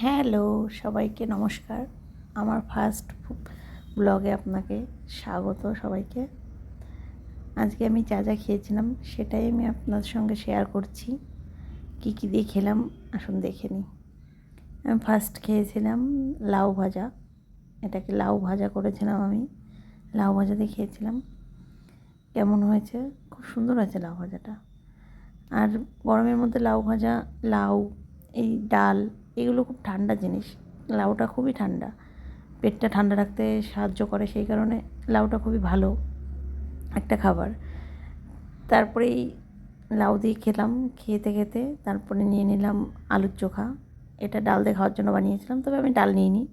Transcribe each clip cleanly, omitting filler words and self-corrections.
Hello, সবাইকে নমস্কার। আমার ফার্স্ট ব্লগে আপনাকে স্বাগত সবাইকে। আজকে আমি যা যা খেয়েছিলাম সেটাই আমি আপনাদের সঙ্গে শেয়ার করছি। কী কী দিয়ে খেলাম আসুন দেখে নিই। আমি ফার্স্ট খেয়েছিলাম লাউ ভাজা। এটাকে লাউ ভাজা করেছিলাম আমি। লাউ ভাজা দিয়ে খেয়েছিলাম। কেমন হয়েছে? খুব সুন্দর হয়েছে লাউ ভাজাটা। আর গরমের মধ্যে লাউ ভাজা, লাউ, এই ডাল, এগুলো খুব ঠান্ডা জিনিস। লাউটা খুবই ঠান্ডা, পেটটা ঠান্ডা রাখতে সাহায্য করে, সেই কারণে লাউটা খুবই ভালো একটা খাবার। তারপরেই লাউ দিয়ে খেলাম। খেতে খেতে তারপরে নিয়ে নিলাম আলুর চোখা। এটা ডাল দিয়ে খাওয়ার জন্য বানিয়েছিলাম, তবে আমি ডাল নিইনি,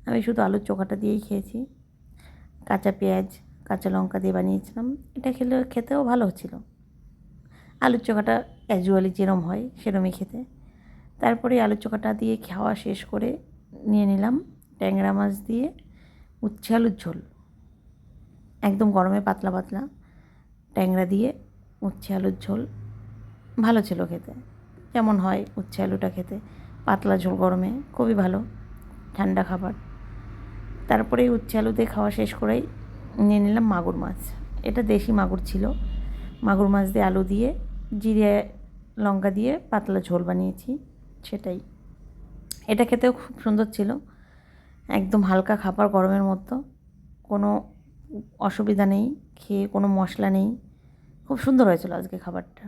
আমি শুধু আলুর চোখাটা দিয়েই খেয়েছি। কাঁচা পেঁয়াজ, কাঁচা লঙ্কা দিয়ে বানিয়েছিলাম। এটা খেতেও ভালো হচ্ছিলো। আলুর চোখাটা ক্যাজুয়ালি যেরম হয় সেরমই খেতে। তারপরে আলুর চোখাটা দিয়ে খাওয়া শেষ করে নিয়ে নিলাম ট্যাংরা মাছ দিয়ে উচ্ছে আলুর ঝোল। একদম গরমে পাতলা পাতলা ট্যাংরা দিয়ে উচ্ছে আলুর ঝোল ভালো ছিল খেতে, যেমন হয় উচ্ছে আলুটা খেতে। পাতলা ঝোল গরমে খুবই ভালো, ঠান্ডা খাবার। তারপরে উচ্ছে আলু দিয়ে খাওয়া শেষ করেই নিয়ে নিলাম মাগুর মাছ। এটা দেশি মাগুর ছিল। মাগুর মাছ দিয়ে আলু দিয়ে জিরে লঙ্কা দিয়ে পাতলা ঝোল বানিয়েছি, সেটাই। এটা খেতেও খুব সুন্দর ছিল। একদম হালকা খাবার গরমের মতো, কোনো অসুবিধা নেই, খেয়ে কোনো মশলা নেই। খুব সুন্দর হয়েছিল আজকে খাবারটা।